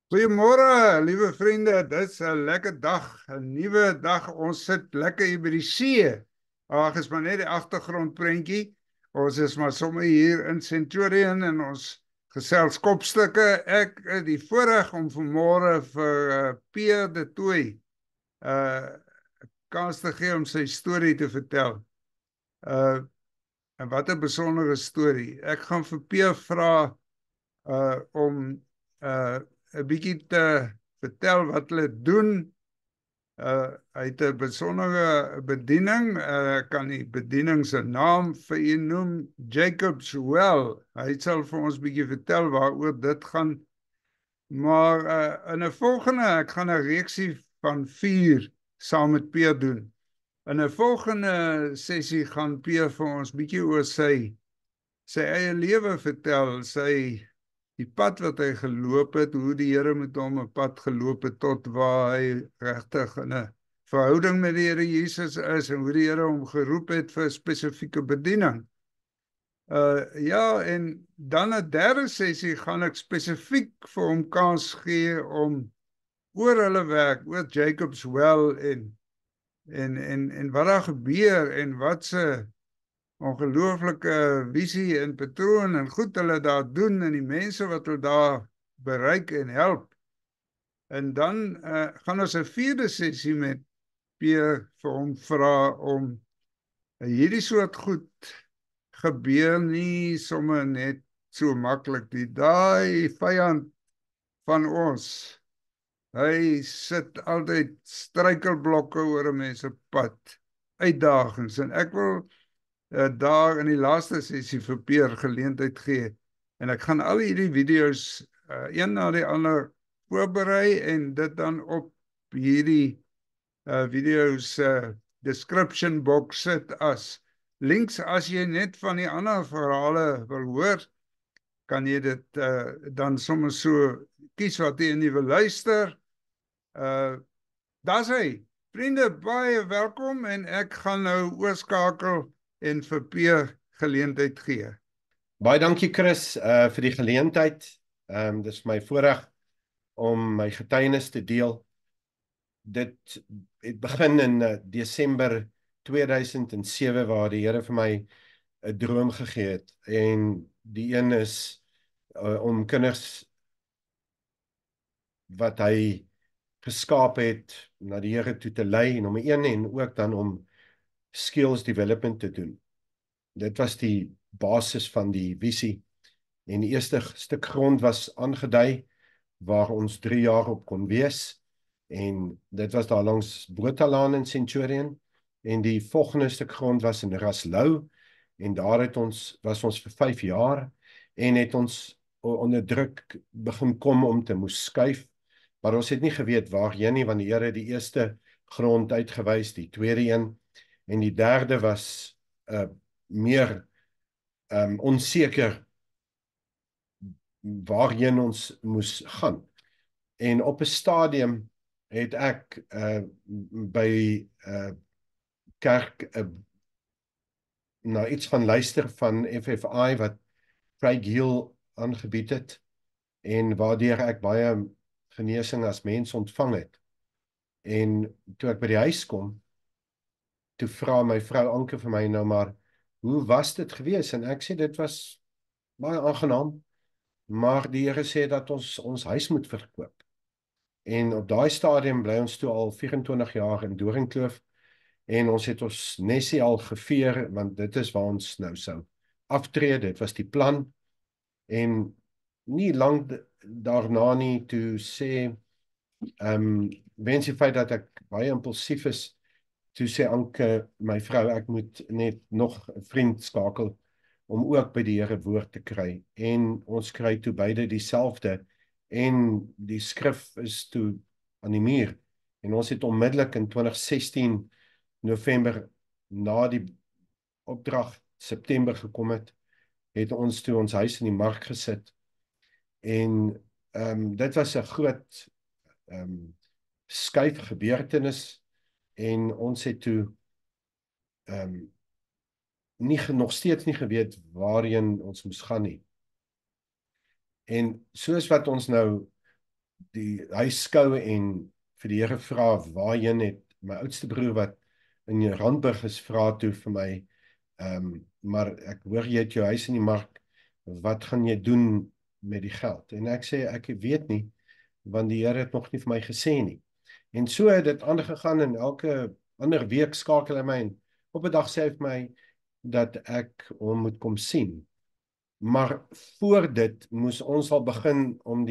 Goeiemôre, liewe vriende. Dis 'n lekker dag, 'n nuwe dag. Ons sit lekker hier by die see. Ag, is maar net die agtergrondprentjie. Ons is maar sommer hier in Centurion en ons gesels kopstukke. Ek het die voorreg om vanmôre vir Pierre de Tooy uh kans te gee om sy storie te vertel. Uh en wat 'n besondere storie. Ek gaan vir Pierre vra om 'n bietjie te vertel wat hulle doen. Hy het 'n besondere bediening. Kan die bediening se naam vir u noem? Jacob's Well. Hy sal vir ons bietjie vertel waaroor dit gaan. Maar in 'n volgende, ek gaan 'n reeksie van 4 saam met Pierre doen. In 'n volgende sessie gaan Pierre vir ons bietjie oor sy eie lewe vertel, die pad wat hy geloop het, hoe die Here met hom 'n pad geloop het tot waar hy regtig in 'n verhouding met die Here Jesus is en hoe die Here hom geroep het vir 'n spesifieke bediening. Ja, en dan 'n derde sessie gaan ek spesifiek vir hom kans gee om oor hulle werk, oor Jacob's Well en wat daar gebeur en wat se ongelooflike visie en patroon en goed hulle daar doen en die mense wat hulle daar bereik en help. En dan gaan ons 'n vierde sessie met Pierre vir hom vra om hierdie soort goed gebeur nie sommer net so maklik nie. Daai vyand van ons, hy sit altyd struikelblokke oor 'n mens se pad, uitdagings, en ek wil daar in die laaste sessie vir Pierre geleentheid gee. En ek gaan al hierdie video's een na die ander voorberei en dit dan op hierdie video's description box sit as links. As jy net van die ander verhale wil hoor, kan jy dit dan sommer so kies wat jy wil luister. Daar's hy. Vriende, baie welkom en ek gaan nou oorskakel en vir Pierre geleentheid gee. Baie dankie Chris vir die geleentheid. Dis my voorreg om my getuienis te deel. Dit het begin in Desember 2007 waar die Here vir my 'n droom gegee het. En die een is om kinders wat hy geskaap het na die Here toe te lei, nommer 1, en ook dan om skills development te doen. Dit was die basis van die visie. En die eerste stuk grond was aangedui waar ons 3 jaar op kon wees. En dit was daar langs Bothalaan in Centurion. En die volgende stuk grond was in Raslou. En daar was ons vir 5 jaar en het ons onder druk begin kom om te moes skuif. Maar ons het nie geweet waarheen nie, want die Here het die eerste grond uitgewys, die tweede een, en die derde was meer onseker waarheen ons moes gaan. En op 'n stadium het ek by kerk na iets gaan luister van FFI wat Craig Hill aangebied het en waardeur ek baie genesing as mens ontvang het. En toe ek by die huis kom, toe vra my vrou Anke vir my nou maar, hoe was dit gewees? En ek sê dit was baie aangenaam, maar die Here sê dat ons huis moet verkoop. En op daai stadium bly ons toe al 24 jaar in Doringkloof en ons het ons nesie al geveer, want dit is waar ons nou sou aftree, dit was die plan. En nie lank daarna nie toe sê wens die feit dat ek baie impulsief is, toe sê Anke, my vrou, ek moet net nog 'n vriend skakel om ook by die Here woord te kry. En ons kry toe beide dieselfde en die skrif is toe aan die muur. En ons het onmiddellik in 2016 November na die opdrag September gekom het ons toe ons huis in die mark gesit. En dit was 'n groot skuif gebeurtenis en ons het toe nog steeds nie geweet waarheen ons moes gaan nie. En soos wat ons nou die huisskoue en vir die Here vra waarheen het my oudste broer wat in Randburg is vra toe vir my, maar ek hoor jy het jou huis in die mark, wat gaan jy doen met die geld? En ek sê ek weet nie, want die Here het nog nie vir my gesê nie. En so het dit aangegaan en elke ander week skakel hy my en op 'n dag sê hy vir my dat ek hom moet kom sien. Maar voor dit moes ons al begin om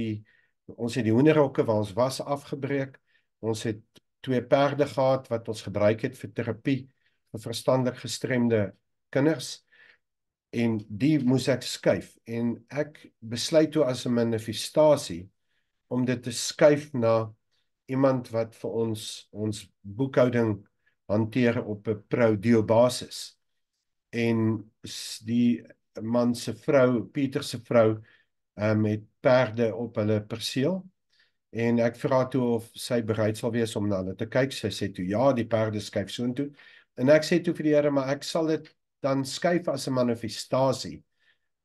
ons het die hoenderhokke waar ons was afgebreek. Ons het 2 perde gehad wat ons gebruik het vir terapie vir verstandig gestremde kinders en die moes ek skuif en ek besluit toe as 'n manifestasie om dit te skuif na iemand wat vir ons boekhouding hanteer op 'n pro-deo basis. En die man se vrou, Pieter se vrou, het perde op hulle perseel en ek vra toe of sy bereid sal wees om na hulle te kyk. Sy sê toe ja, die perde skuif soontoe. En ek sê toe vir die Here, maar ek sal dit dan skuif as 'n manifestasie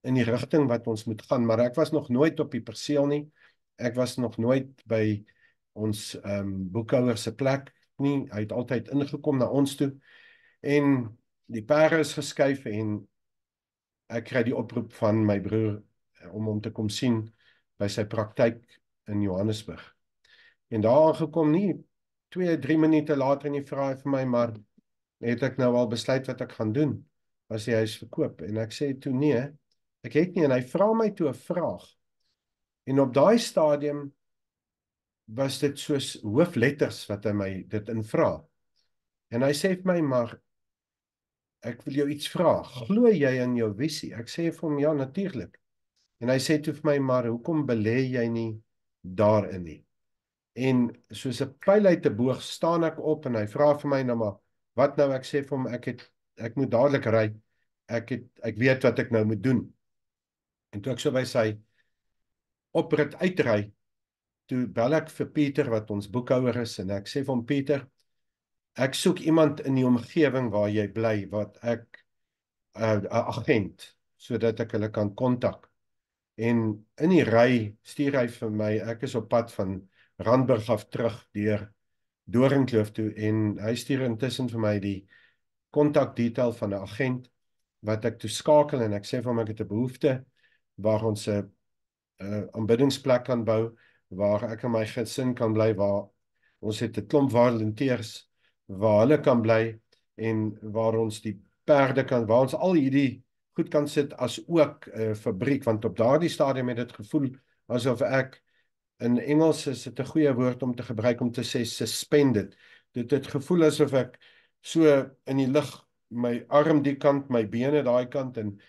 in die rigting wat ons moet gaan, maar ek was nog nooit op die perseel nie. Ek was nog nooit by ons boekhouer se plek nie. Hy het altyd ingekom na ons toe en die perde is geskuif en ek kry die oproep van my broer om hom te kom sien by sy praktyk in Johannesburg. En daar aangekom nie 2-3 minute later en hy vra hy vir my, maar het ek nou al besluit wat ek gaan doen as die huis verkoop? En ek sê toe nee, ek het nie, en hy vra my toe 'n vraag. En op daai stadium was dit soos hoofletters wat hy my dit invra. En hy sê vir my, maar ek wil jou iets vra, glo jy in jou visie? Ek sê vir hom, ja, natuurlik. En hy sê toe vir my, maar hoekom belê jy nie daarin nie? En soos 'n pyl uit 'n boog staan ek op en hy vra vir my nou maar, wat nou? Ek sê vir hom, ek moet dadelik ry. Ek weet wat ek nou moet doen. En toe ek so by sy oprit uitry, toe bel ek vir Pieter wat ons boekhouer is en ek sê vir hom, Pieter, ek soek iemand in die omgewing waar jy bly, wat ek 'n agent, sodat ek hulle kan kontak. En in die ry stuur hy vir my, ek is op pad van Randburg af terug deur Doringkloof toe en hy stuur intussen vir my die kontakdetail van 'n agent wat ek toe skakel en ek sê vir hom ek het 'n behoefte waar ons 'n aanbiddingsplek kan bou, waar ek en my gesin kan bly, waar ons het 'n klomp volonteërs waar hulle kan bly en waar ons die perde kan, waar ons al hierdie goed kan sit as ook 'n fabriek, want op daardie stadium het dit gevoel asof ek, in Engels is dit 'n goeie woord om te gebruik om te sê suspended. Dit het gevoel asof ek so in die lug, my arm die kant, my bene daai kant, en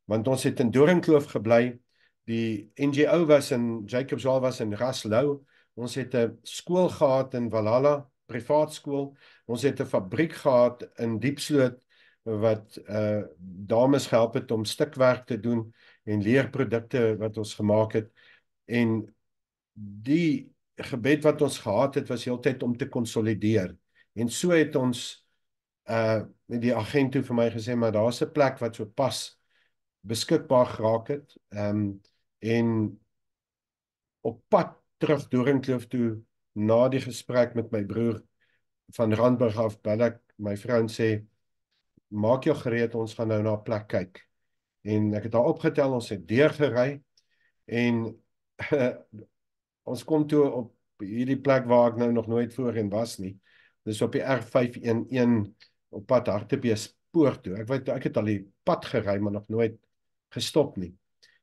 want ons het in Doringkloof gebly, die NGO was in Jacobsdal, was in Raslou, ons het 'n skool gehad in Valhalla, privaat skool, ons het 'n fabriek gehad in Diepsloot, wat dames gehelp het om stukwerk te doen en leerprodukte wat ons gemaak het, en die gebed wat ons gehad het was heeltyd om te konsolideer, en so het ons met die agent toe vir my gesê, maar daar's 'n plek wat so pas beskikbaar geraak het, en op pad terug Doringkloof toe, na die gesprek met my broer van Randburg af, bel ek my vrou en sê, maak jou gereed, ons gaan nou na 'n plek kyk. En ek het daar opgetel, ons het deurgery, en ons kom toe op hierdie plek waar ek nou nog nooit voorheen was nie. Dis op die R511 op pad Hartbeespoort toe. Ek het al die pad gery, maar nog nooit gestop nie.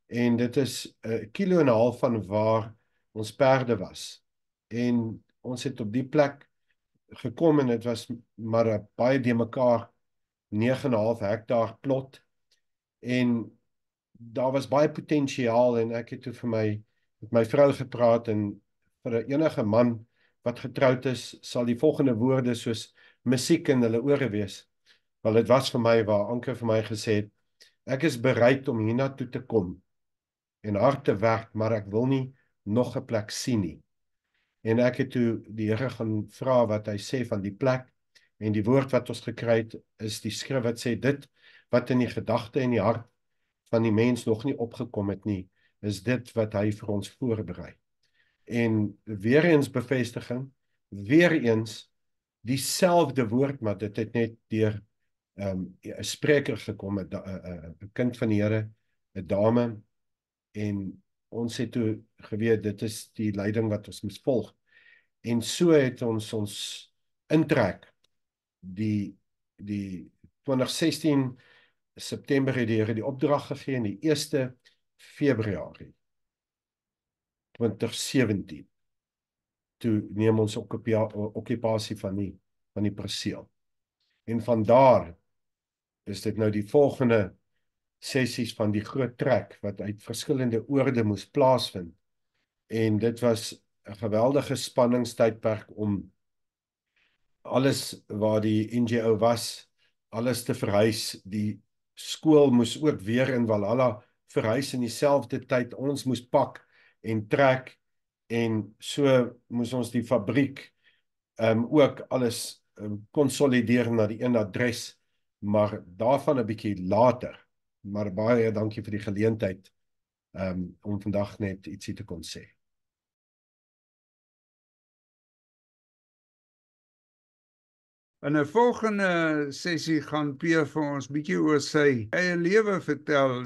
En dit is 'n kilo en 'n half van waar ons perde was. En ons het op die plek gekom en dit was maar 'n baie de mekaar 9,5 hektaar plot. En daar was baie potensiaal en ek het toe met my vrou gepraat, en vir enige man wat getroud is, sal die volgende woorde soos musiek in hulle ore wees. Wel, dit was vir my waar Anke vir my gesê het, ek is bereid om hiernatoe te kom en hard te werk, maar ek wil nie nog 'n plek sien nie. En ek het toe die Here gaan vra wat hy sê van die plek, en die woord wat ons gekry het, is die skrif wat sê, dit wat in die gedagte en die hart van die mens nog nie opgekom het nie, is dit wat hy vir ons voorberei. En weer eens bevestiging, weer eens dieselfde woord, maar dit het net deur 'n spreker gekom, 'n kind van die Here, 'n dame, en ons het toe geweet dit is die leiding wat ons moet volg. En so het ons intrek die 2016 September het die Here die opdrag gegee en die 1 Februarie 2017 toe neem ons okkupasie van die perseel. En vandaar is dit nou die volgende sessies van die groot trek wat uit verskillende oorde moes plaasvind. En dit was 'n geweldige spanningstydperk om alles waar die NGO was, alles te verhuis. Die skool moes ook weer in Valhalla verhuis in dieselfde tyd. Ons moes pak en trek, en so moes ons die fabriek ook alles konsolideer na die een adres, maar daarvan 'n bietjie later. Maar baie dankie vir die geleentheid om vandag net ietsie te kon sê. In 'n volgende sessie gaan P vir ons bietjie oor sy eie lewe vertel.